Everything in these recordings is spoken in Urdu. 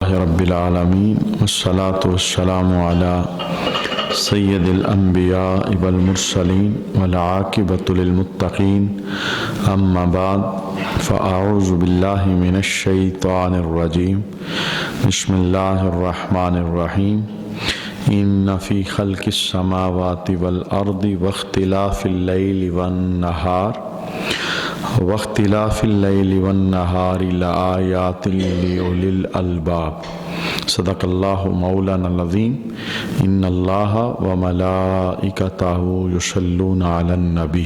رب العالمین والصلاة والسلام علی سید الانبیاء والمرسلین والعاقبۃ للمتقین اما بعد فاعوذ باللہ من الشیطان الرجیم بسم اللہ الرحمن الرحیم ان فی خلق السماوات والارض واختلاف اللیل والنہار لآیات لأولی الالباب صدق اللہ مولانا العظیم ان اللہ وملائکتہ یصلون علی النبی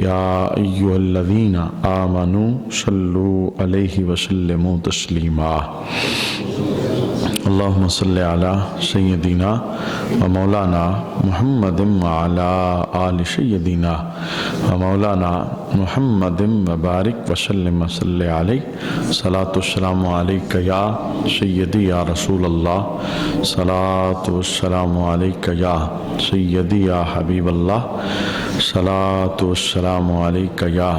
یا ایھا الذین آمنوا صلوا علیہ وسلموا تسلیما اللہم صلی علی سیدنا و مولانا محمد وعلی آل سیدنا و مولانا محمد وبارک وسلم وصلی علیہ صلاۃ والسلام علیک یا سیدی یا رسول اللہ صلاۃ والسلام علیک یا سیدی یا حبیب اللہ صلاۃ والسلام علیک یا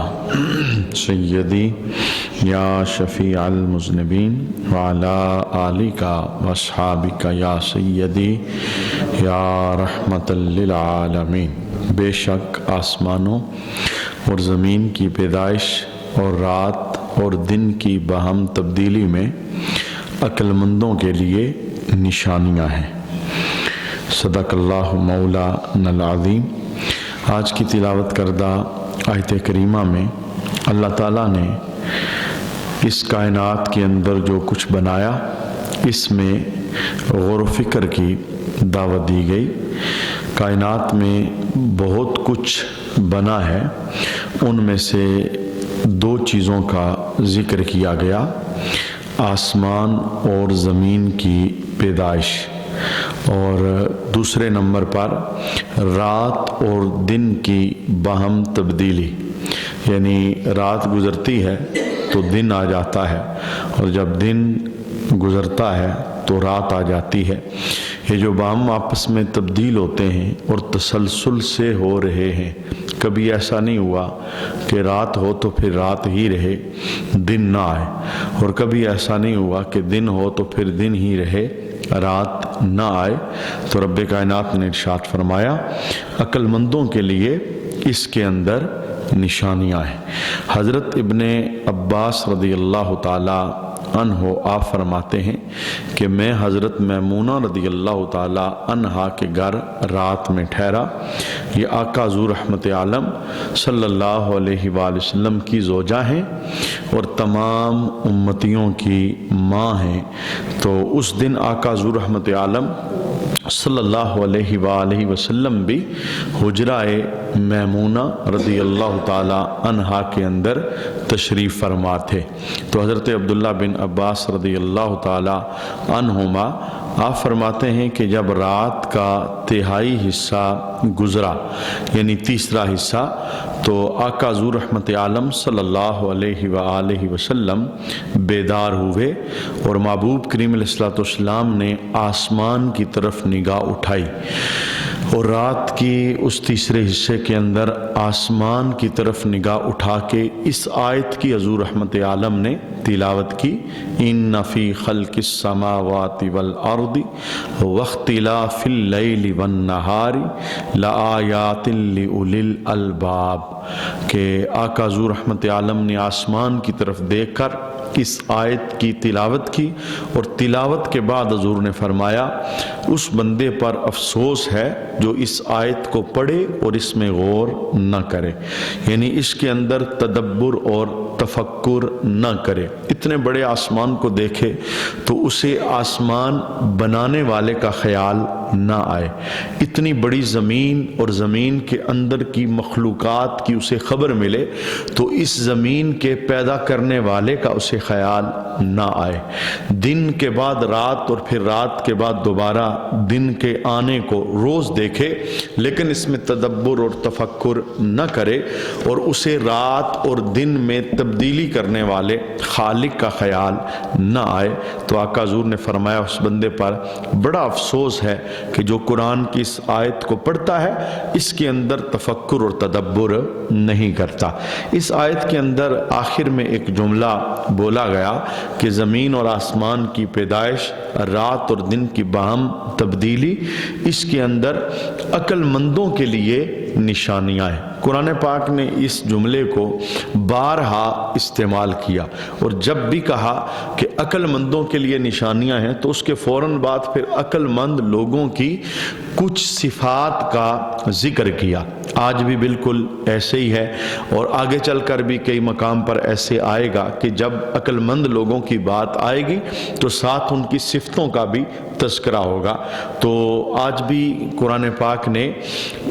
سیدی یا شفیع المذنبین وعلی آلک واصحابک یا سیدی یا رحمت للعالمین۔ بے شک آسمانوں اور زمین کی پیدائش اور رات اور دن کی باہم تبدیلی میں عقل مندوں کے لیے نشانیاں ہیں۔ صدق اللہ مولانا العظیم۔ آج کی تلاوت کردہ آیت کریمہ میں اللہ تعالیٰ نے اس کائنات کے اندر جو کچھ بنایا اس میں غور و فکر کی دعوت دی گئی۔ کائنات میں بہت کچھ بنا ہے، ان میں سے دو چیزوں کا ذکر کیا گیا، آسمان اور زمین کی پیدائش، اور دوسرے نمبر پر رات اور دن کی باہم تبدیلی، یعنی رات گزرتی ہے تو دن آ جاتا ہے، اور جب دن گزرتا ہے تو رات آ جاتی ہے۔ یہ جو باہم آپس میں تبدیل ہوتے ہیں اور تسلسل سے ہو رہے ہیں، کبھی ایسا نہیں ہوا کہ رات ہو تو پھر رات ہی رہے دن نہ آئے، اور کبھی ایسا نہیں ہوا کہ دن ہو تو پھر دن ہی رہے رات نہ آئے۔ تو رب کائنات نے ارشاد فرمایا عقل مندوں کے لیے اس کے اندر نشانیاں ہیں۔ حضرت ابن عباس رضی اللہ تعالی عنہ آپ فرماتے ہیں کہ میں حضرت میمونہ رضی اللہ تعالی عنہا کے گھر رات میں ٹھہرا۔ یہ آقا حضور رحمت عالم صلی اللہ علیہ وآلہ وسلم کی زوجہ ہیں اور تمام امتیوں کی ماں ہیں۔ تو اس دن آقا حضور رحمت عالم صلی اللہ علیہ وآلہ وسلم بھی حجرہ میمونہ رضی اللہ تعالی عنہا کے اندر تشریف فرما تھے۔ تو حضرت عبداللہ بن عباس رضی اللہ تعالی عنہما آپ فرماتے ہیں کہ جب رات کا تہائی حصہ گزرا، یعنی تیسرا حصہ، تو آقا حضور رحمت عالم صلی اللہ علیہ وآلہ وسلم بیدار ہوئے اور محبوب کریم علیہ الصلوۃ والسلام نے آسمان کی طرف نگاہ اٹھائی، اور رات کی اس تیسرے حصے کے اندر آسمان کی طرف نگاہ اٹھا کے اس آیت کی حضور رحمت عالم نے تلاوت کی، ان فی خلق السماوات والارض واختلاف اللیل والنہار لآیات لأولی الالباب، کہ آقا حضور رحمت عالم نے آسمان کی طرف دیکھ کر اس آیت کی تلاوت کی، اور تلاوت کے بعد حضور نے فرمایا اس بندے پر افسوس ہے جو اس آیت کو پڑھے اور اس میں غور نہ کرے، یعنی اس کے اندر تدبر اور تفکر نہ کرے۔ اتنے بڑے آسمان کو دیکھے تو اسے آسمان بنانے والے کا خیال نہ آئے، اتنی بڑی زمین اور زمین کے اندر کی مخلوقات کی اسے خبر ملے تو اس زمین کے پیدا کرنے والے کا اسے خیال نہ آئے، دن کے بعد رات اور پھر رات کے بعد دوبارہ دن کے آنے کو روز دیکھے، لیکن اس میں تدبر اور تفکر نہ کرے اور اسے رات اور دن میں تبدیلی کرنے والے خالق کا خیال نہ آئے، تو آقا حضور نے فرمایا اس بندے پر بڑا افسوس ہے کہ جو قرآن کی اس آیت کو پڑھتا ہے اس کے اندر تفکر اور تدبر نہیں کرتا۔ اس آیت کے اندر آخر میں ایک جملہ بولا بولا گیا کہ زمین اور آسمان کی پیدائش، رات اور دن کی باہم تبدیلی، اس کے اندر عقل مندوں کے لیے نشانیاں ہیں۔ قرآن پاک نے اس جملے کو بارہا استعمال کیا، اور جب بھی کہا کہ عقل مندوں کے لیے نشانیاں ہیں تو اس کے فوراً بعد پھر عقل مند لوگوں کی کچھ صفات کا ذکر کیا۔ آج بھی بالکل ایسے ہی ہے، اور آگے چل کر بھی کئی مقام پر ایسے آئے گا کہ جب عقل مند لوگوں کی بات آئے گی تو ساتھ ان کی صفتوں کا بھی تذکرہ ہوگا۔ تو آج بھی قرآن پاک نے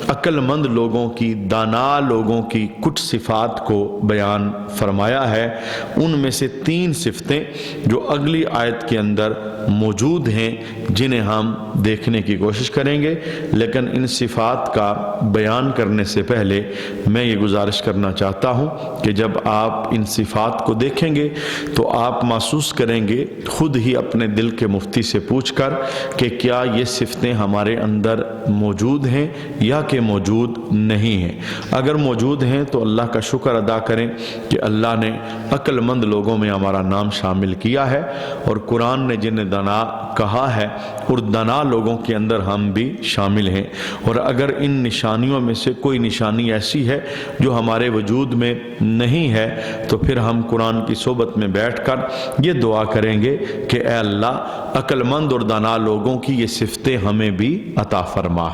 عقل مند لوگوں کی، دانا لوگوں کی کچھ صفات کو بیان فرمایا ہے۔ ان میں سے 3 صفتیں جو اگلی آیت کے اندر موجود ہیں جنہیں ہم دیکھنے کی کوشش کریں گے، لیکن ان صفات کا بیان کرنے سے پہلے میں یہ گزارش کرنا چاہتا ہوں کہ جب آپ ان صفات کو دیکھیں گے تو آپ محسوس کریں گے خود ہی اپنے دل کے مفتی سے پوچھ کر کہ کیا یہ صفتیں ہمارے اندر موجود ہیں یا کہ موجود نہیں ہیں۔ اگر موجود ہیں تو اللہ کا شکر ادا کریں کہ اللہ نے عقل مند لوگوں میں ہمارا نام شامل کیا ہے، اور قرآن نے جنہیں دانا کہا ہے اور دانا لوگوں کے اندر ہم بھی شامل ہیں۔ اور اگر ان نشانیوں میں سے کوئی نشانی ایسی ہے جو ہمارے وجود میں نہیں ہے تو پھر ہم قرآن کی صحبت میں بیٹھ کر یہ دعا کریں گے کہ اے اللہ عقل مند اور دانا لوگوں کی یہ صفتیں ہمیں بھی عطا فرما۔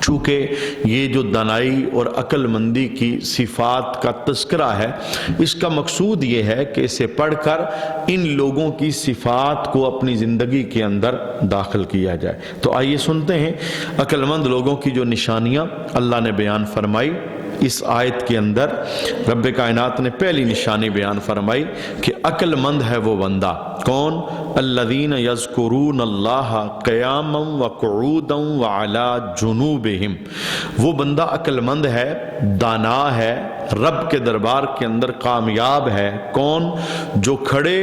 چونکہ یہ جو دانائی اور عقل مندی کی صفات کا تذکرہ ہے، اس کا مقصود یہ ہے کہ اسے پڑھ کر ان لوگوں کی صفات کو اپنی زندگی کے اندر داخل کیا جائے۔ تو آئیے سنتے ہیں عقل مند لوگوں کی جو نشانیاں اللہ نے بیان فرمائی۔ اس آیت کے اندر رب کائنات نے پہلی نشانی بیان فرمائی کہ عقل مند ہے وہ بندہ کون؟ الذین یذکرون اللہ قیاما وقعودا وعلی جنوبہم۔ وہ بندہ عقل مند ہے، دانا ہے، رب کے دربار کے اندر کامیاب ہے۔ کون؟ جو کھڑے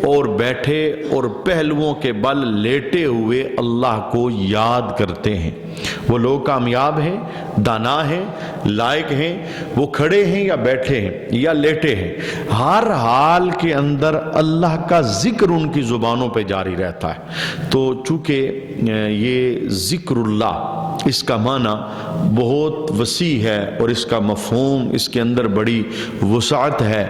اور بیٹھے اور پہلوؤں کے بل لیٹے ہوئے اللہ کو یاد کرتے ہیں۔ وہ لوگ کامیاب ہیں، دانا ہیں، لائق ہیں، وہ کھڑے ہیں یا بیٹھے ہیں یا لیٹے ہیں، ہر حال کے اندر اللہ کا ذکر ان کی زبانوں پہ جاری رہتا ہے۔ تو چونکہ یہ ذکر اللہ، اس کا معنی بہت وسیع ہے اور اس کا مفہوم، اس کے اندر بڑی وسعت ہے۔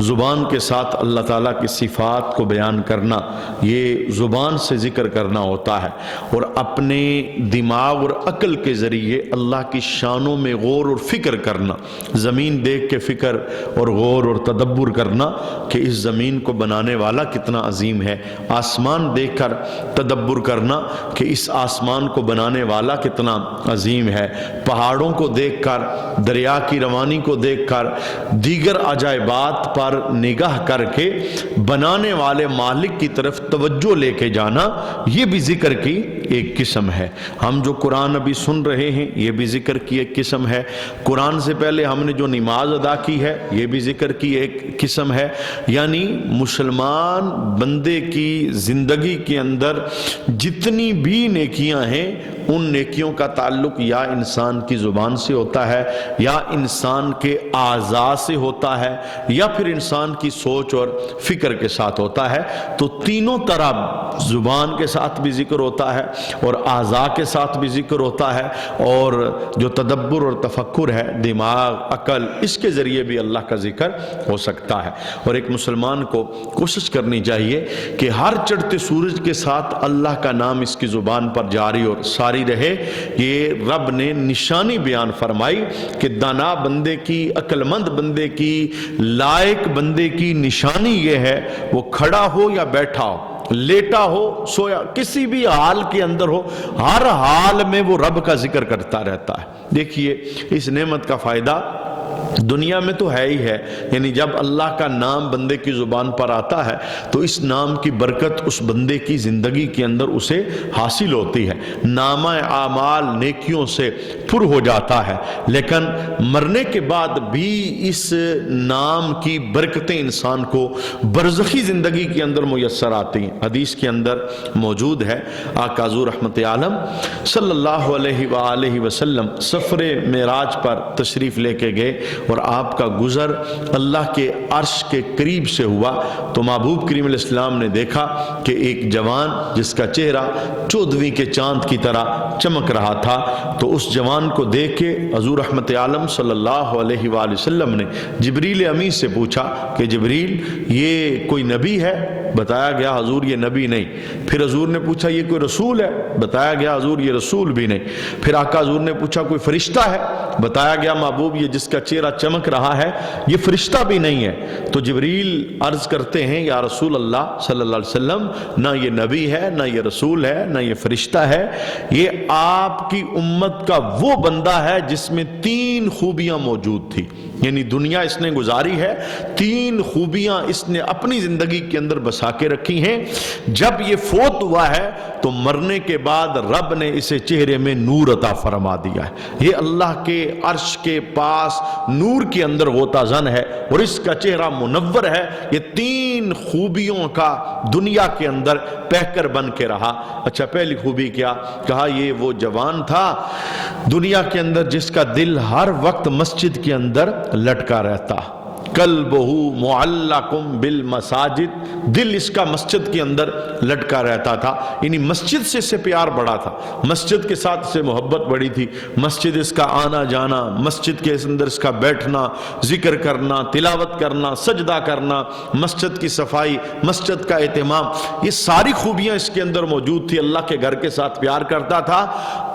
زبان کے ساتھ اللہ تعالیٰ کی صفات کو بیان کرنا، یہ زبان سے ذکر کرنا ہوتا ہے، اور اپنے دماغ اور عقل کے ذریعے اللہ کی شانوں میں غور اور فکر کرنا، زمین دیکھ کے فکر اور غور اور تدبر کرنا کہ اس زمین کو بنانے والا کتنا عظیم ہے، آسمان دیکھ کر تدبر کرنا کہ اس آسمان کو بنانے والا کتنا عظیم ہے، پہاڑوں کو دیکھ کر، دریا کی روانی کو دیکھ کر، دیگر عجائبات پر نگاہ کر کے بنانے والے مالک کی طرف توجہ لے کے جانا، یہ بھی ذکر کی ایک قسم ہے۔ ہم جو قرآن ابھی سن رہے ہیں یہ بھی ذکر کی ایک قسم ہے۔ قرآن سے پہلے ہم نے جو نماز ادا کی ہے یہ بھی ذکر کی ایک قسم ہے۔ یعنی مسلمان بندے کی زندگی کے اندر جتنی بھی نیکیاں ہیں ان نیکیوں کا تعلق یا انسان کی زبان سے ہوتا ہے، یا انسان کے اعضاء سے ہوتا ہے، یا پھر انسان کی سوچ اور فکر کے ساتھ ہوتا ہے۔ تو تینوں طرح زبان کے ساتھ بھی ذکر ہوتا ہے اور اعضاء کے ساتھ بھی ذکر ہوتا ہے، اور جو تدبر اور تفکر ہے، دماغ، عقل، اس کے ذریعے بھی اللہ کا ذکر ہو سکتا ہے۔ اور ایک مسلمان کو کوشش کرنی چاہیے کہ ہر چڑھتے سورج کے ساتھ اللہ کا نام اس کی زبان پر جاری اور ساری رہے۔ یہ رب نے نشانی بیان فرمائی کہ دانا بندے کی، عقل مند بندے کی، لائق بندے کی نشانی یہ ہے وہ کھڑا ہو یا بیٹھا ہو، لیٹا ہو، سویا، کسی بھی حال کے اندر ہو، ہر حال میں وہ رب کا ذکر کرتا رہتا ہے۔ دیکھیے اس نعمت کا فائدہ دنیا میں تو ہے ہی ہے، یعنی جب اللہ کا نام بندے کی زبان پر آتا ہے تو اس نام کی برکت اس بندے کی زندگی کے اندر اسے حاصل ہوتی ہے، نامہ اعمال نیکیوں سے پر ہو جاتا ہے۔ لیکن مرنے کے بعد بھی اس نام کی برکتیں انسان کو برزخی زندگی کے اندر میسر آتی ہیں۔ حدیث کے اندر موجود ہے، آقا حضور رحمت عالم صلی اللہ علیہ وآلہ وسلم سفر معراج پر تشریف لے کے گئے اور آپ کا گزر اللہ کے عرش کے قریب سے ہوا تو محبوب کریم علیہ السلام نے دیکھا کہ ایک جوان جس کا چہرہ 14ویں کے چاند کی طرح چمک رہا تھا، تو اس جوان کو دیکھ کے حضور رحمت عالم صلی اللہ علیہ وآلہ وسلم نے جبریل امین سے پوچھا کہ جبریل یہ کوئی نبی ہے؟ بتایا گیا حضور یہ نبی نہیں۔ پھر حضور نے پوچھا یہ کوئی رسول ہے؟ بتایا گیا حضور یہ رسول بھی نہیں۔ پھر آقا حضور نے پوچھا کوئی فرشتہ ہے؟ بتایا گیا محبوب یہ جس کا چہرہ چمک رہا ہے یہ فرشتہ بھی نہیں ہے۔ تو جبریل عرض کرتے ہیں یا رسول اللہ صلی اللہ علیہ وسلم، نہ یہ نبی ہے، نہ یہ رسول ہے، نہ یہ فرشتہ ہے، یہ آپ کی امت کا وہ بندہ ہے جس میں 3 خوبیاں موجود تھی، یعنی دنیا اس نے گزاری ہے، 3 خوبیاں اس نے اپنی زندگی کے اندر بسا کے رکھی ہیں۔ جب یہ فوت ہوا ہے تو مرنے کے بعد رب نے اسے چہرے میں نور عطا فرما دیا ہے۔ یہ اللہ کے عرش کے پاس نور کے اندر غوطہ زن ہے اور اس کا چہرہ منور ہے۔ یہ 3 خوبیوں کا دنیا کے اندر پیکر بن کے رہا۔ اچھا پہلی خوبی کیا؟ کہا یہ وہ جوان تھا دنیا کے اندر جس کا دل ہر وقت مسجد کے اندر لٹکا رہتا، قلبہ معلق بالمساجد، دل اس کا مسجد کے اندر لٹکا رہتا تھا، یعنی مسجد سے اسے پیار بڑا تھا، مسجد کے ساتھ اسے محبت بڑی تھی، مسجد اس کا آنا جانا، مسجد کے اندر اس کا بیٹھنا، ذکر کرنا، تلاوت کرنا، سجدہ کرنا، مسجد کی صفائی، مسجد کا اہتمام، یہ ساری خوبیاں اس کے اندر موجود تھی۔ اللہ کے گھر کے ساتھ پیار کرتا تھا۔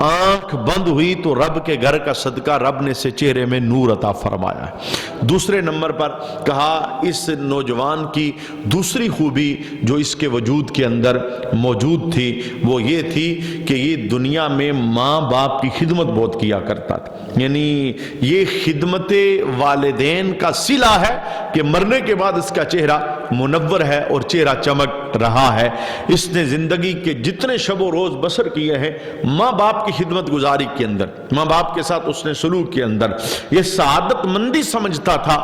آنکھ بند ہوئی تو رب کے گھر کا صدقہ رب نے اسے چہرے میں نور عطا فرمایا ہے۔ دوسرے نمبر پر کہا اس نوجوان کی دوسری خوبی جو اس کے وجود کے اندر موجود تھی وہ یہ تھی کہ یہ دنیا میں ماں باپ کی خدمت بہت کیا کرتا تھا، یعنی یہ خدمت والدین کا صلہ ہے کہ مرنے کے بعد اس کا چہرہ منور ہے اور چہرہ چمک رہا ہے۔ اس نے زندگی کے جتنے شب و روز بسر کیے ہیں ماں باپ کی خدمت گزاری کے اندر، ماں باپ کے ساتھ اس نے سلوک کے اندر یہ سعادت مندی سمجھتا تھا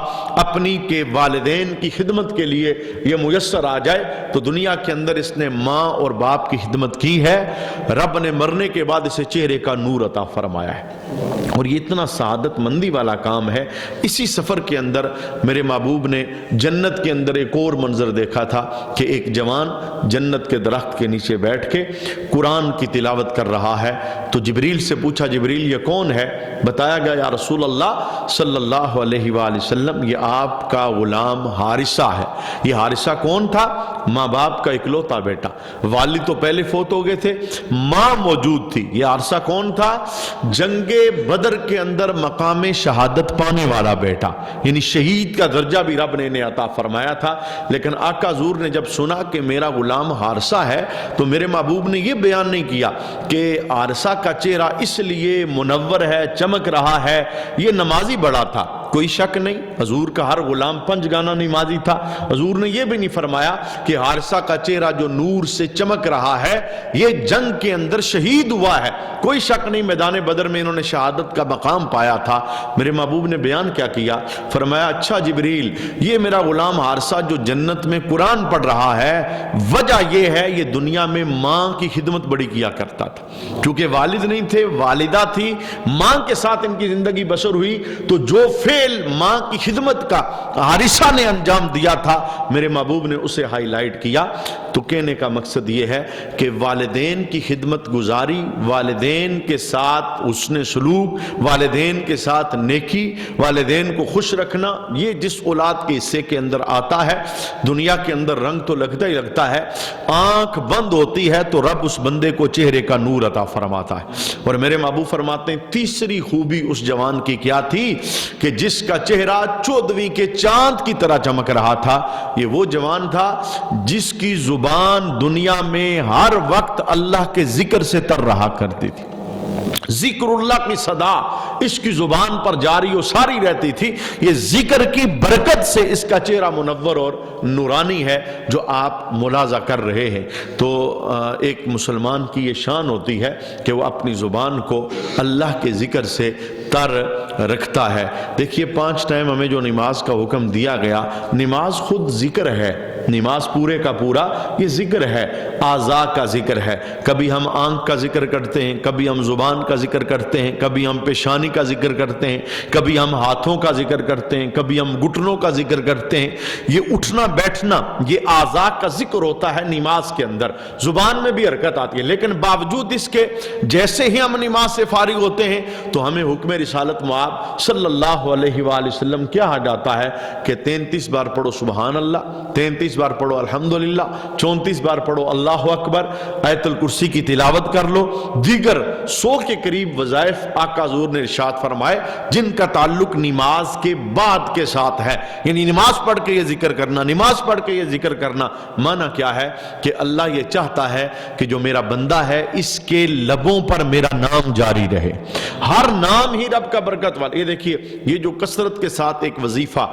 اپنی کہ والدین کی خدمت کے لیے یہ میسر آ جائے، تو دنیا کے اندر اس نے ماں اور باپ کی خدمت کی ہے۔ رب نے مرنے کے بعد اسے چہرے کا نور عطا فرمایا ہے اور یہ اتنا سعادت مندی والا کام ہے۔ اسی سفر کے اندر میرے محبوب نے جنت کے اندر ایک اور منظر دیکھا تھا کہ ایک جوان جنت کے درخت کے نیچے بیٹھ کے قرآن کی تلاوت کر رہا ہے۔ تو جبریل سے پوچھا جبریل یہ کون ہے؟ بتایا گیا یا رسول اللہ صلی اللہ علیہ وآلہ وسلم یہ آپ کا غلام حارثہ ہے۔ یہ حارثہ کون تھا؟ ماں باپ کا اکلوتا بیٹا، والد تو پہلے فوت ہو گئے تھے، ماں موجود تھی۔ یہ حارثہ کون تھا؟ جنگ بدر کے اندر مقام شہادت پانے والا بیٹا، یعنی شہید کا درجہ بھی رب نے انہیں عطا فرمایا تھا۔ لیکن آقا حضور نے جب سنا کہ میرا غلام حارثہ ہے تو میرے محبوب نے یہ بیان نہیں کیا کہ حارثہ کا چہرہ اس لیے منور ہے، چمک رہا ہے، یہ نمازی بڑا تھا، کوئی شک نہیں۔ حضور کا ہر غلام 5 گانا نمازی تھا۔ حضور نے یہ بھی نہیں فرمایا کہ حارثہ کا چہرہ جو نور سے چمک رہا ہے یہ جنگ کے اندر شہید ہوا ہے، کوئی شک نہیں میدان بدر میں انہوں نے شہادت کا مقام پایا تھا۔ میرے محبوب نے بیان کیا کیا؟ فرمایا اچھا جبریل یہ میرا غلام حارثہ جو جنت میں قرآن پڑھ رہا ہے وجہ یہ ہے یہ دنیا میں ماں کی خدمت بڑی کیا کرتا تھا، کیونکہ والد نہیں تھے، والدہ تھی، ماں کے ساتھ ان کی زندگی بسر ہوئی، تو جو ماں کی خدمت کا حارثہ نے انجام دیا تھا میرے محبوب نے اسے ہائی لائٹ کیا۔ تو کہنے کا مقصد یہ ہے کہ والدین کی خدمت گزاری، والدین کے ساتھ حسن سلوک، والدین کے ساتھ نیکی، والدین کو خوش رکھنا، یہ جس اولاد کے حصے کے اندر آتا ہے دنیا کے اندر رنگ تو لگتا ہی لگتا ہے۔ آنکھ بند ہوتی ہے تو رب اس بندے کو چہرے کا نور عطا فرماتا ہے۔ اور میرے محبوب فرماتے ہیں تیسری خوبی اس جوان کی کیا تھی کہ جس کا چہرہ 14ویں کے چاند کی طرح چمک رہا تھا، یہ وہ جوان تھا جس کی زبان دنیا میں ہر وقت اللہ کے ذکر سے تر رہا کرتی تھی، ذکر اللہ کی صدا اس کی زبان پر جاری و ساری رہتی تھی۔ یہ ذکر کی برکت سے اس کا چہرہ منور اور نورانی ہے جو آپ ملاحظہ کر رہے ہیں۔ تو ایک مسلمان کی یہ شان ہوتی ہے کہ وہ اپنی زبان کو اللہ کے ذکر سے تر رکھتا ہے۔ دیکھیے 5 ٹائم ہمیں جو نماز کا حکم دیا گیا، نماز خود ذکر ہے، نماز پورے کا پورا یہ ذکر ہے، اعضاء کا ذکر ہے۔ کبھی ہم آنکھ کا ذکر کرتے ہیں، کبھی ہم زبان کا ذکر کرتے ہیں، کبھی ہم پیشانی کا ذکر کرتے ہیں، کبھی ہم ہاتھوں کا ذکر کرتے ہیں، کبھی ہم گھٹنوں کا ذکر کرتے ہیں۔ یہ اٹھنا بیٹھنا یہ اعضاء کا ذکر ہوتا ہے نماز کے اندر، زبان میں بھی حرکت آتی ہے، لیکن باوجود اس کے جیسے ہی ہم نماز سے فارغ ہوتے ہیں تو ہمیں حکم رسالت مآب صلی اللہ علیہ وآلہ وسلم کیا آ جاتا ہے کہ 33 بار پڑھو سبحان اللہ، 33 بار پڑھو الحمدللہ، 34 بار پڑھو اللہ اکبر، آیت الکرسی کی تلاوت کر لو، دیگر 100 کے قریب وظائف آقا حضور نے ارشاد فرمائے جن کا تعلق نماز کے بعد کے ساتھ ہے۔ یعنی نماز پڑھ کے یہ ذکر کرنا، نماز پڑھ کے یہ ذکر کرنا، معنی کیا ہے کہ اللہ یہ چاہتا ہے کہ جو میرا بندہ ہے اس کے لبوں پر میرا نام جاری رہے، ہر نام ہی رب کا برکت والا۔ یہ دیکھیے یہ جو کثرت کے ساتھ ایک وظیفہ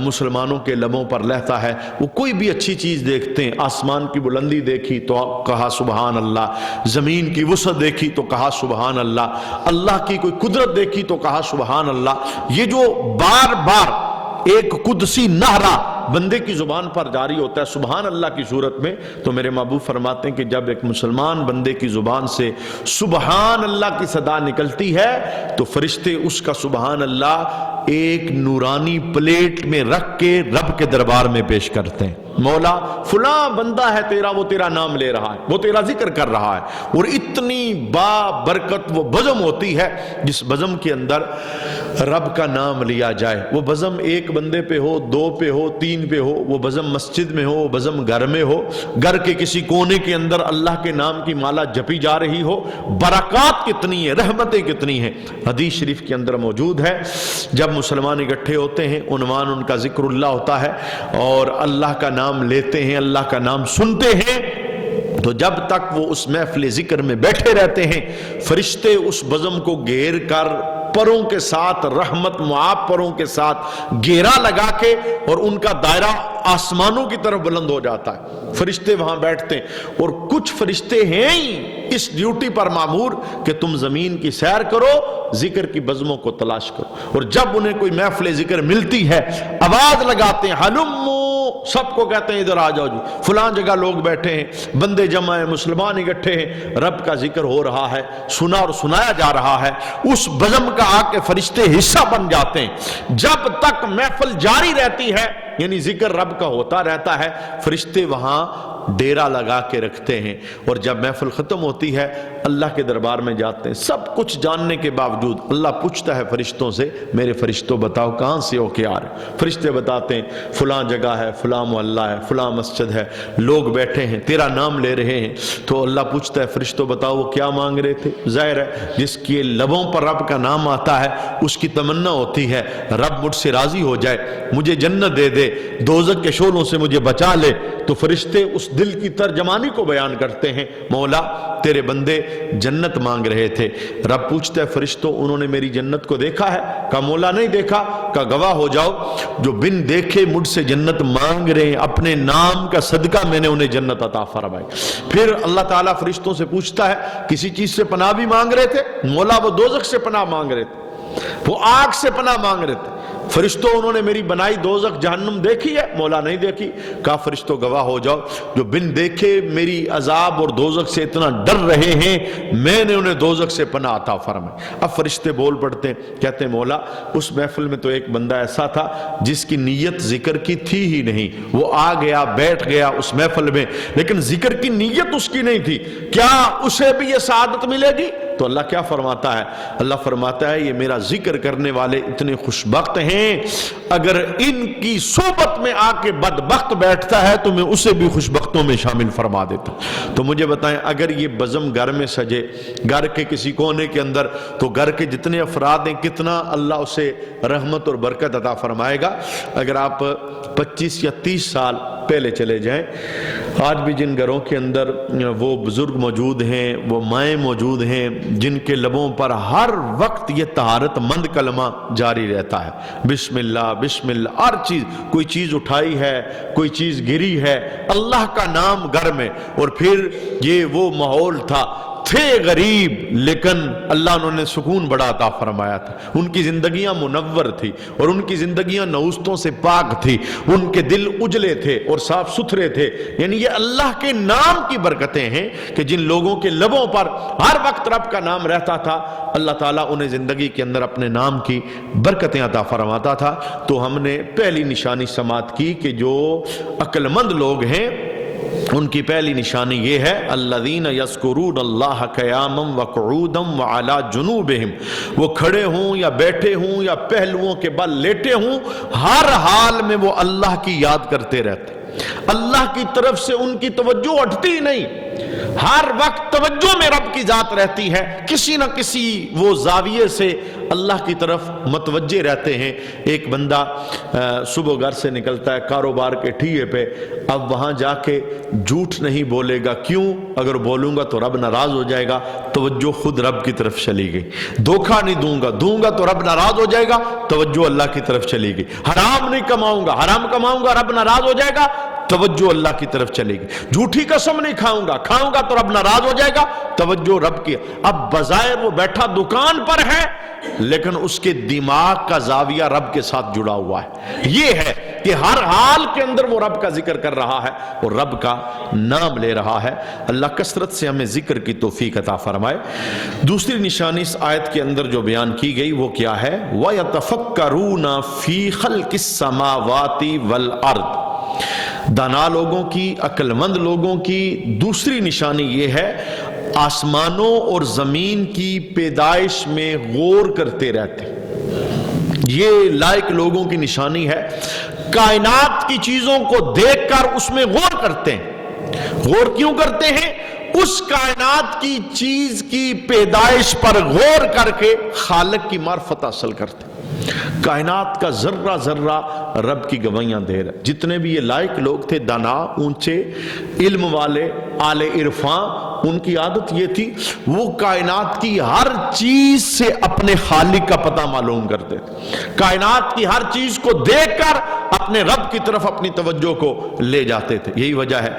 مسلمانوں کے لبوں پر لہتا ہے، وہ کوئی بھی اچھی چیز دیکھتے ہیں، آسمان کی بلندی دیکھی تو کہا سبحان اللہ، زمین کی وسعت دیکھی تو کہا سبحان اللہ، اللہ کی کوئی قدرت دیکھی تو کہا سبحان اللہ۔ یہ جو بار بار ایک قدسی نعرہ بندے کی زبان پر جاری ہوتا ہے سبحان اللہ کی صورت میں، تو میرے محبوب فرماتے ہیں کہ جب ایک مسلمان بندے کی زبان سے سبحان اللہ کی صدا نکلتی ہے تو فرشتے اس کا سبحان اللہ ایک نورانی پلیٹ میں رکھ کے رب کے دربار میں پیش کرتے ہیں۔ مولا فلاں بندہ ہے تیرا، وہ تیرا نام لے رہا ہے، وہ تیرا ذکر کر رہا ہے، اور اتنی با برکت وہ بزم ہوتی ہے جس بزم کے اندر رب کا نام لیا جائے۔ وہ بزم ایک بندے پہ ہو، 2 پہ ہو، 3 پہ ہو، وہ بزم مسجد میں ہو، وہ بزم گھر میں ہو، گھر کے کسی کونے کے اندر اللہ کے نام کی مالا جپی جا رہی ہو، برکات کتنی ہیں، رحمتیں کتنی ہیں۔ حدیث شریف کے اندر موجود ہے جب مسلمان اکٹھے ہوتے ہیں عنوان ان کا ذکر اللہ ہوتا ہے اور اللہ کا نام لیتے ہیں، اللہ کا نام سنتے ہیں، تو جب تک وہ اس محفل ذکر میں بیٹھے رہتے ہیں فرشتے اس بزم کو گھیر کر پروں کے ساتھ رحمت معاب پروں کے ساتھ گھیرا لگا کے، اور ان کا دائرہ آسمانوں کی طرف بلند ہو جاتا ہے۔ فرشتے وہاں بیٹھتے ہیں، اور کچھ فرشتے ہیں ہی اس ڈیوٹی پر مامور کہ تم زمین کی سیر کرو، ذکر کی بزموں کو تلاش کرو، اور جب انہیں کوئی محفل ذکر ملتی ہے آواز لگاتے ہیں ہلمو، سب کو کہتے ہیں ادھر آ جاؤ جی، فلان جگہ لوگ بیٹھے ہیں، بندے جمع ہیں، مسلمان اکٹھے ہیں، رب کا ذکر ہو رہا ہے، سنا اور سنایا جا رہا ہے، اس بزم کا آ کے فرشتے حصہ بن جاتے ہیں۔ جب تک محفل جاری رہتی ہے یعنی ذکر رب کا ہوتا رہتا ہے، فرشتے وہاں ڈیرا لگا کے رکھتے ہیں، اور جب محفل ختم ہوتی ہے اللہ کے دربار میں جاتے ہیں۔ سب کچھ جاننے کے باوجود اللہ پوچھتا ہے فرشتوں سے، میرے فرشتوں بتاؤ کہاں سے ہو کے آ رہے؟ فرشتے بتاتے ہیں فلاں جگہ ہے، فلاں محلہ ہے، فلاں مسجد ہے، لوگ بیٹھے ہیں، تیرا نام لے رہے ہیں۔ تو اللہ پوچھتا ہے فرشتوں بتاؤ وہ کیا مانگ رہے تھے؟ ظاہر ہے جس کے لبوں پر رب کا نام آتا ہے اس کی تمنا ہوتی ہے رب مجھ سے راضی ہو جائے، مجھے جنت دے دے، دوزخ کے شعلوں سے مجھے بچا لے۔ تو فرشتے اس دل کی ترجمانی کو بیان کرتے ہیں، مولا تیرے بندے جنت مانگ رہے تھے۔ رب پوچھتا ہے فرشتوں انہوں نے میری جنت کو دیکھا ہے؟ کہا مولا نہیں دیکھا۔ کہا گواہ ہو جاؤ جو بن دیکھے مجھ سے جنت مانگ رہے ہیں، اپنے نام کا صدقہ میں نے انہیں جنت عطا فرمائی۔ پھر اللہ تعالیٰ فرشتوں سے پوچھتا ہے کسی چیز سے پناہ بھی مانگ رہے تھے؟ مولا وہ دوزخ سے پناہ مانگ رہے تھے، وہ آگ سے پناہ مانگ رہے تھے۔ فرشتوں انہوں نے میری بنائی دوزخ جہنم دیکھی ہے؟ مولا نہیں دیکھی۔ کہا فرشتوں گواہ ہو جاؤ جو بن دیکھے میری عذاب اور دوزخ سے اتنا ڈر رہے ہیں، میں نے انہیں دوزخ سے پناہ عطا فرمائی۔ اب فرشتے بول پڑتے ہیں، کہتے ہیں مولا اس محفل میں تو ایک بندہ ایسا تھا جس کی نیت ذکر کی تھی ہی نہیں، وہ آ گیا بیٹھ گیا اس محفل میں لیکن ذکر کی نیت اس کی نہیں تھی، کیا اسے بھی یہ سعادت ملے گی؟ تو اللہ کیا فرماتا ہے؟ اللہ فرماتا ہے یہ میرا ذکر کرنے والے اتنے خوشبخت ہیں، اگر ان کی صحبت میں آ کے بدبخت بیٹھتا ہے تو میں اسے بھی خوشبختوں میں شامل فرما دیتا ہوں۔ تو مجھے بتائیں اگر یہ بزم گھر میں سجے، گھر کے کسی کونے کے اندر، تو گھر کے جتنے افراد ہیں کتنا اللہ اسے رحمت اور برکت عطا فرمائے گا۔ اگر آپ 25 یا 30 سال پہلے چلے جائیں، آج بھی جن گھروں کے اندر وہ بزرگ موجود ہیں، وہ مائیں موجود ہیں جن کے لبوں پر ہر وقت یہ طہارت مند کلمہ جاری رہتا ہے، بسم اللہ بسم اللہ، ہر چیز، کوئی چیز اٹھائی ہے، کوئی چیز گری ہے، اللہ کا نام گھر میں، اور پھر یہ وہ ماحول تھا تھے غریب لیکن اللہ انہوں نے سکون بڑا عطا فرمایا تھا. ان کی زندگیاں منور تھی اور ان کی زندگیاں نوستوں سے پاک تھی. ان کے دل اجلے تھے اور صاف ستھرے تھے. یعنی یہ اللہ کے نام کی برکتیں ہیں کہ جن لوگوں کے لبوں پر ہر وقت رب کا نام رہتا تھا اللہ تعالیٰ انہیں زندگی کے اندر اپنے نام کی برکتیں عطا فرماتا تھا. تو ہم نے پہلی نشانی سماعت کی کہ جو عقل مند لوگ ہیں ان کی پہلی نشانی یہ ہے الذین یذکرون اللہ قیاما وقعودا وعلی جنوبہم. وہ کھڑے ہوں یا بیٹھے ہوں یا پہلوؤں کے بل لیٹے ہوں ہر حال میں وہ اللہ کی یاد کرتے رہتے. اللہ کی طرف سے ان کی توجہ ہٹتی نہیں. ہر وقت توجہ میں رب کی ذات رہتی ہے. کسی نہ کسی وہ زاویے سے اللہ کی طرف متوجہ رہتے ہیں. ایک بندہ صبح گھر سے نکلتا ہے کاروبار کے ٹھیے پہ. اب وہاں جا کے جھوٹ نہیں بولے گا. کیوں؟ اگر بولوں گا تو رب ناراض ہو جائے گا. توجہ خود رب کی طرف چلی گئی. دھوکہ نہیں دوں گا تو رب ناراض ہو جائے گا. توجہ اللہ کی طرف چلی گئی. حرام نہیں کماؤں گا رب ناراض ہو جائے گا. توجہ اللہ کی طرف چلے گی. جھوٹی قسم نہیں کھاؤں گا تو رب ناراض ہو جائے گا. توجہ رب کی. اب بظاہر وہ بیٹھا دکان پر ہے لیکن اس کے دماغ کا زاویہ رب کے ساتھ جڑا ہوا ہے. یہ ہے کہ ہر حال کے اندر وہ رب کا ذکر کر رہا ہے اور رب کا نام لے رہا ہے. اللہ کثرت سے ہمیں ذکر کی توفیق عطا فرمائے. دوسری نشانی اس آیت کے اندر جو بیان کی گئی وہ کیا ہے؟ وَيَتَفَكَّرُونَ فِي خَلْقِ السَّمَاوَاتِ وَالْأَرْضِ. دانا لوگوں کی عقل مند لوگوں کی دوسری نشانی یہ ہے آسمانوں اور زمین کی پیدائش میں غور کرتے رہتے. یہ لائق لوگوں کی نشانی ہے. کائنات کی چیزوں کو دیکھ کر اس میں غور کرتے ہیں. غور کیوں کرتے ہیں؟ اس کائنات کی چیز کی پیدائش پر غور کر کے خالق کی معرفت حاصل کرتے ہیں. کائنات کا ذرہ ذرہ رب کی گواہیاں دے رہا ہے. جتنے بھی یہ لائق لوگ تھے دانا اونچے علم والے اعلی عرفاں ان کی عادت یہ تھی وہ کائنات کی ہر چیز سے اپنے خالق کا پتہ معلوم کرتے تھے. کائنات کی ہر چیز کو دیکھ کر اپنے رب کی طرف اپنی توجہ کو لے جاتے تھے. یہی وجہ ہے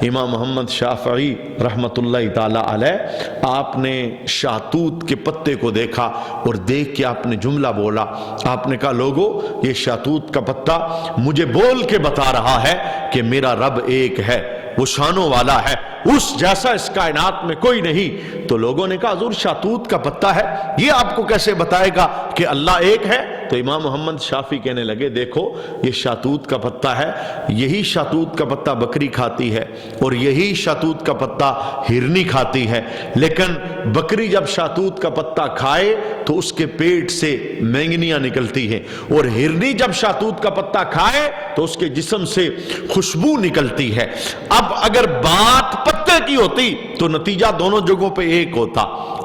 امام محمد شافعی رحمت اللہ تعالی علیہ آپ نے شاہتوت کے پتے کو دیکھا اور دیکھ کے آپ نے جملہ بولا. آپ نے کہا لوگو یہ شاہتوت کا پتا مجھے بول کے بتا رہا ہے کہ میرا رب ایک ہے وہ شانوں والا ہے اس جیسا اس کائنات میں کوئی نہیں. تو لوگوں نے کہا حضور شاہتوت کا پتا ہے یہ آپ کو کیسے بتائے گا کہ اللہ ایک ہے؟ تو امام محمد شافعی کہنے لگے دیکھو یہ شاہتوت کا پتا ہے. یہی شاہتوت کا پتا بکری کھاتی ہے اور یہی شاہتوت کا پتا ہرنی کھاتی ہے. لیکن بکری جب شاہتوت کا پتا کھائے تو اس کے پیٹ سے مینگنیاں نکلتی ہیں اور ہرنی جب شاہتوت کا پتا کھائے تو اس کے جسم سے خوشبو نکلتی ہے. اب اگر بات پتے کی ہوتی تو نتیجہ دونوں جگہوں پہ ایک ہوتا.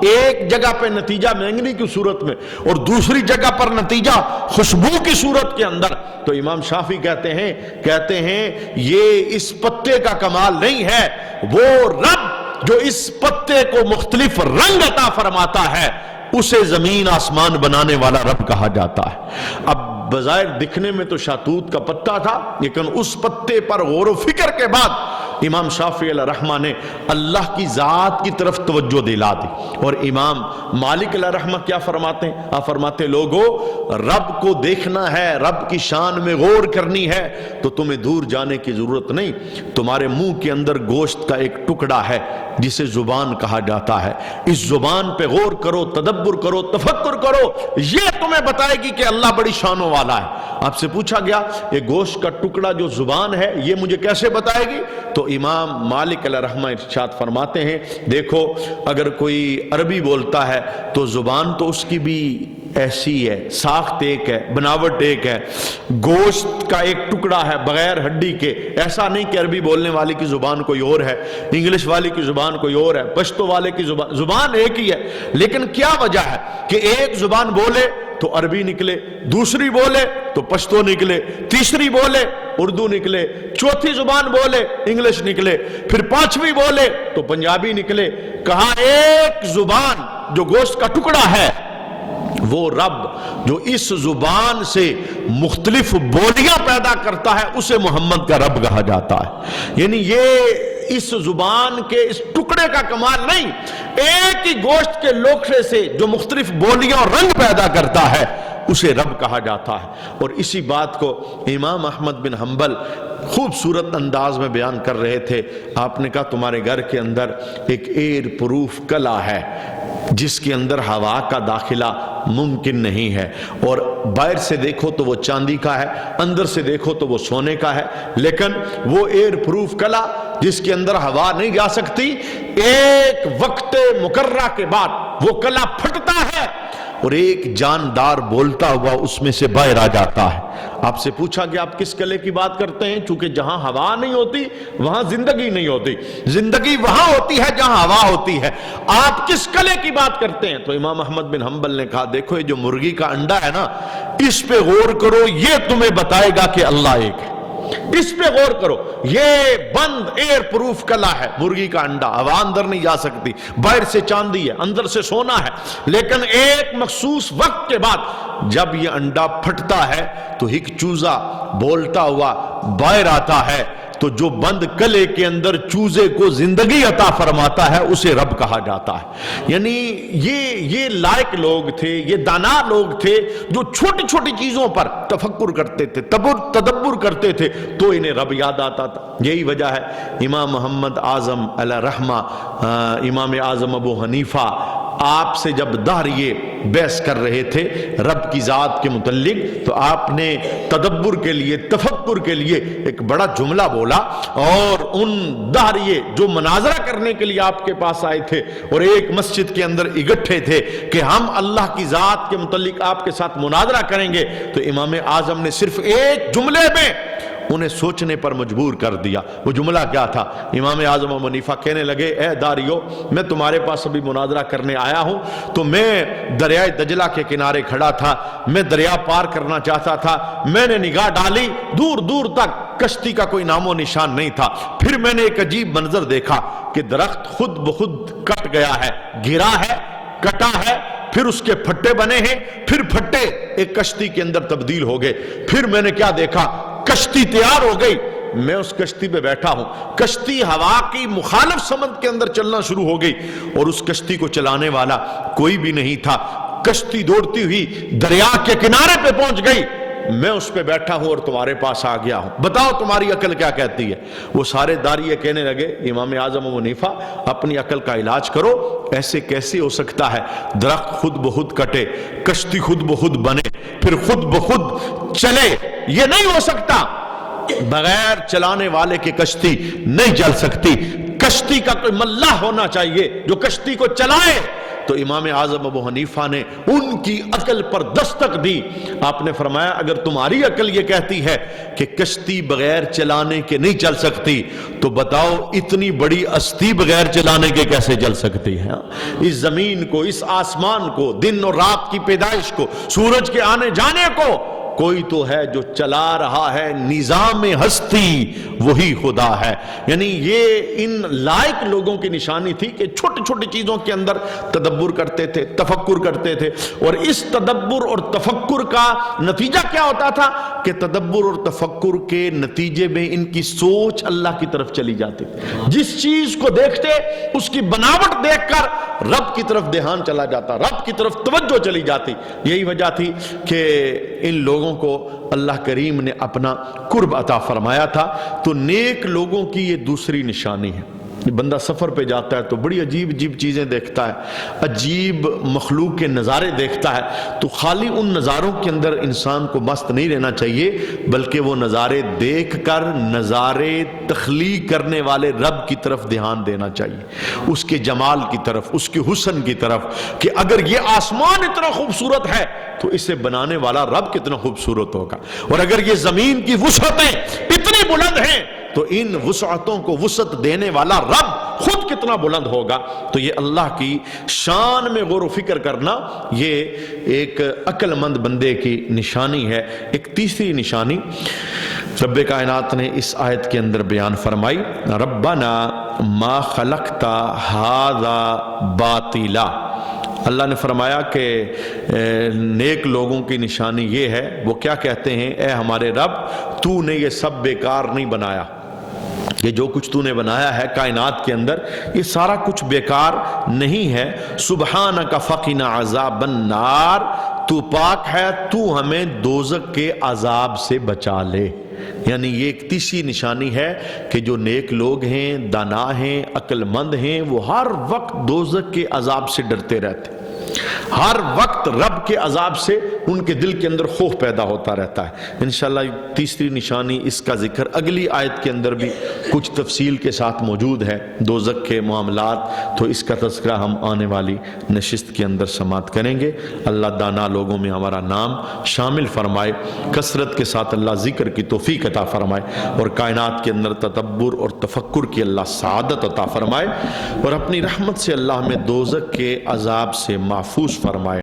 ایک جگہ پہ نتیجہ مینگنی کی صورت میں اور دوسری جگہ پر نتیجہ خوشبو کی صورت کے اندر. تو امام شافعی کہتے ہیں یہ اس پتے کا کمال نہیں ہے. وہ رب جو اس پتے کو مختلف رنگ عطا فرماتا ہے اسے زمین آسمان بنانے والا رب کہا جاتا ہے. اب بظاہر دکھنے میں تو شاہتوت کا پتا تھا لیکن اس پتے پر غور و فکر کے بعد امام شافعی علیہ رحمہ نے اللہ کی ذات کی طرف توجہ دلا دی. اور امام مالک علیہ رحمہ کیا فرماتے ہیں؟ آپ فرماتے لوگو رب کو دیکھنا ہے رب کی شان میں غور کرنی ہے تو تمہیں دور جانے کی ضرورت نہیں. تمہارے منہ کے اندر گوشت کا ایک ٹکڑا ہے جسے زبان کہا جاتا ہے. اس زبان پہ غور کرو تدبر کرو تفکر کرو یہ تمہیں بتائے گی کہ اللہ بڑی شانوں والا ہے. آپ سے پوچھا گیا یہ گوشت کا ٹکڑا جو زبان ہے یہ مجھے کیسے بتائے گی؟ تو امام مالک علیہ رحمہ ارشاد فرماتے ہیں دیکھو اگر کوئی عربی بولتا ہے تو زبان تو اس کی بھی ایسی ہے ساخت ایک ہے بناوٹ ایک ہے. گوشت کا ایک ٹکڑا ہے بغیر ہڈی کے. ایسا نہیں کہ عربی بولنے والے کی زبان کوئی اور ہے انگلش والے کی زبان کوئی اور ہے پشتو والے کی زبان ایک ہی ہے. لیکن کیا وجہ ہے کہ ایک زبان بولے تو عربی نکلے دوسری بولے تو پشتو نکلے تیسری بولے اردو نکلے چوتھی زبان بولے انگلش نکلے پھر پانچویں بولے تو پنجابی نکلے. کہا ایک زبان جو گوشت کا ٹکڑا ہے وہ رب جو اس زبان سے مختلف بولیاں پیدا کرتا ہے اسے محمد کا رب کہا جاتا ہے. یعنی اس زبان کے اس ٹکڑے کا کمال نہیں، ایک ہی گوشت کے لوکھڑے سے جو مختلف بولیاں اور رنگ پیدا کرتا ہے اسے رب کہا جاتا ہے۔ اور اسی بات کو امام احمد بن حنبل خوبصورت انداز میں بیان کر رہے تھے۔ آپ نے کہا تمہارے گھر کے اندر ایک ایئر پروف کلا ہے جس کے اندر ہوا کا داخلہ ممکن نہیں ہے، اور باہر سے دیکھو تو وہ چاندی کا ہے، اندر سے دیکھو تو وہ سونے کا ہے، لیکن وہ ایئر پروف کلا جس کے اندر ہوا نہیں جا سکتی، ایک وقت مقررہ کے بعد وہ کلا پھٹتا ہے اور ایک جاندار بولتا ہوا اس میں سے باہر آ جاتا ہے۔ آپ سے پوچھا کہ آپ کس کلے کی بات کرتے ہیں؟ چونکہ جہاں ہوا نہیں ہوتی وہاں زندگی نہیں ہوتی، زندگی وہاں ہوتی ہے جہاں ہوا ہوتی ہے۔ آپ کس کلے کی بات کرتے ہیں؟ تو امام احمد بن حنبل نے کہا دیکھو یہ جو مرغی کا انڈا ہے نا، اس پہ غور کرو، یہ تمہیں بتائے گا کہ اللہ ایک ہے۔ اس پہ غور کرو، یہ بند ایئر پروف کلا ہے، مرغی کا انڈا، ہوا اندر نہیں جا سکتی، باہر سے چاندی ہے، اندر سے سونا ہے، لیکن ایک مخصوص وقت کے بعد جب یہ انڈا پھٹتا ہے تو ایک چوزا بولتا ہوا باہر آتا ہے، تو جو بند کلے کے اندر چوزے کو زندگی عطا فرماتا ہے اسے رب کہا جاتا ہے۔ یعنی یہ لائق لوگ تھے، یہ دانا لوگ تھے جو چھوٹی چھوٹی چیزوں پر تفکر کرتے تھے، تدبر کرتے تھے تو انہیں رب یاد آتا تھا۔ یہی وجہ ہے امام محمد اعظم علیہ رحمہ، امام اعظم ابو حنیفہ، آپ سے جب دہریے بحث کر رہے تھے رب کی ذات کے متعلق تو آپ نے تدبر کے لیے، تفکر کے لیے ایک بڑا جملہ بولا، اور ان دہریے جو مناظرہ کرنے کے لیے آپ کے پاس آئے تھے اور ایک مسجد کے اندر اکٹھے تھے کہ ہم اللہ کی ذات کے متعلق آپ کے ساتھ مناظرہ کریں گے، تو امام اعظم نے صرف ایک جملے میں انہیں سوچنے پر مجبور کر دیا۔ وہ جملہ کیا تھا؟ امام اعظم ابو حنیفہ کہنے لگے اے داریو، میں تمہارے پاس ابھی مناظرہ کرنے آیا ہوں، تو میں دریائے دجلہ کے کنارے کھڑا تھا، میں دریا پار کرنا چاہتا تھا، میں نے نگاہ ڈالی، دور دور تک کشتی کا کوئی نام و نشان نہیں تھا، پھر میں نے ایک عجیب منظر دیکھا کہ درخت خود بخود کٹ گیا ہے، گرا ہے، کٹا ہے، پھر اس کے پھٹے بنے ہیں، پھر پھٹے ایک کشتی کے اندر تبدیل ہو گئے، پھر میں نے کیا دیکھا، کشتی تیار ہو گئی، میں اس کشتی پہ بیٹھا ہوں، کشتی ہوا کی مخالف سمت کے اندر چلنا شروع ہو گئی اور اس کشتی کو چلانے والا کوئی بھی نہیں تھا، کشتی دوڑتی ہوئی دریا کے کنارے پہ پہنچ گئی، میں اس پہ بیٹھا ہوں اور تمہارے پاس آ گیا ہوں، بتاؤ تمہاری عقل کیا کہتی ہے؟ وہ سارے داریے کہنے لگے امام اعظم ابو حنیفہ اپنی عقل کا علاج کرو، ایسے کیسے ہو سکتا ہے درخت خود بخود کٹے، کشتی خود بخود بنے، پھر خود بخود چلے؟ یہ نہیں ہو سکتا، بغیر چلانے والے کی کشتی نہیں چل سکتی، کشتی کا کوئی ملاح ہونا چاہیے جو کشتی کو چلائے۔ تو امام اعظم ابو حنیفہ نے ان کی عقل پر دستک دی، آپ نے فرمایا اگر تمہاری عقل یہ کہتی ہے کہ کشتی بغیر چلانے کے نہیں چل سکتی تو بتاؤ اتنی بڑی ہستی بغیر چلانے کے کیسے چل سکتی ہے؟ اس زمین کو، اس آسمان کو، دن اور رات کی پیدائش کو، سورج کے آنے جانے کو کوئی تو ہے جو چلا رہا ہے، نظام ہستی وہی خدا ہے۔ یعنی یہ ان لائق لوگوں کی نشانی تھی کہ چھوٹی چھوٹی چیزوں کے اندر تدبر کرتے تھے، تفکر کرتے تھے، اور اس تدبر اور تفکر کا نتیجہ کیا ہوتا تھا کہ تدبر اور تفکر کے نتیجے میں ان کی سوچ اللہ کی طرف چلی جاتی، جس چیز کو دیکھتے اس کی بناوٹ دیکھ کر رب کی طرف دھیان چلا جاتا، رب کی طرف توجہ چلی جاتی۔ یہی وجہ تھی کہ ان لوگوں کو اللہ کریم نے اپنا قرب عطا فرمایا تھا۔ تو نیک لوگوں کی یہ دوسری نشانی ہے۔ بندہ سفر پہ جاتا ہے تو بڑی عجیب عجیب چیزیں دیکھتا ہے، عجیب مخلوق کے نظارے دیکھتا ہے، تو خالی ان نظاروں کے اندر انسان کو مست نہیں رہنا چاہیے، بلکہ وہ نظارے دیکھ کر نظارے تخلیق کرنے والے رب کی طرف دھیان دینا چاہیے، اس کے جمال کی طرف، اس کے حسن کی طرف، کہ اگر یہ آسمان اتنا خوبصورت ہے تو اسے بنانے والا رب کتنا خوبصورت ہوگا، اور اگر یہ زمین کی وسعتیں اتنی بلند ہیں تو ان وسعتوں کو وسعت دینے والا رب خود کتنا بلند ہوگا۔ تو یہ اللہ کی شان میں غور و فکر کرنا یہ ایک عقل مند بندے کی نشانی ہے۔ ایک تیسری نشانی رب کائنات نے اس آیت کے اندر بیان فرمائی، ربنا ما خلقت ھذا باطلا۔ اللہ نے فرمایا کہ نیک لوگوں کی نشانی یہ ہے، وہ کیا کہتے ہیں، اے ہمارے رب تو نے یہ سب بیکار نہیں بنایا، کہ جو کچھ تو نے بنایا ہے کائنات کے اندر یہ سارا کچھ بیکار نہیں ہے. سبحانک فقنا عذاب النار، تو پاک ہے، تو ہمیں دوزخ کے عذاب سے بچا لے. یعنی یہ ایک تیسری نشانی ہے کہ جو نیک لوگ ہیں، دانا ہیں، عقل مند ہیں، وہ ہر وقت دوزخ کے عذاب سے ڈرتے رہتے، ہر وقت رب کے عذاب سے ان کے دل کے اندر خوف پیدا ہوتا رہتا ہے. انشاءاللہ تیسری نشانی اس کا ذکر اگلی آیت کے اندر بھی کچھ تفصیل کے ساتھ موجود ہے، دوزخ کے معاملات، تو اس کا تذکرہ ہم آنے والی نشست کے اندر سماعت کریں گے. اللہ دانا لوگوں میں ہمارا نام شامل فرمائے، کثرت کے ساتھ اللہ ذکر کی توفیق عطا فرمائے، اور کائنات کے اندر تدبر اور تفکر کی اللہ سعادت عطا فرمائے، اور اپنی رحمت سے اللہ ہمیں دوزخ کے عذاب سے محفوظ فرمائے.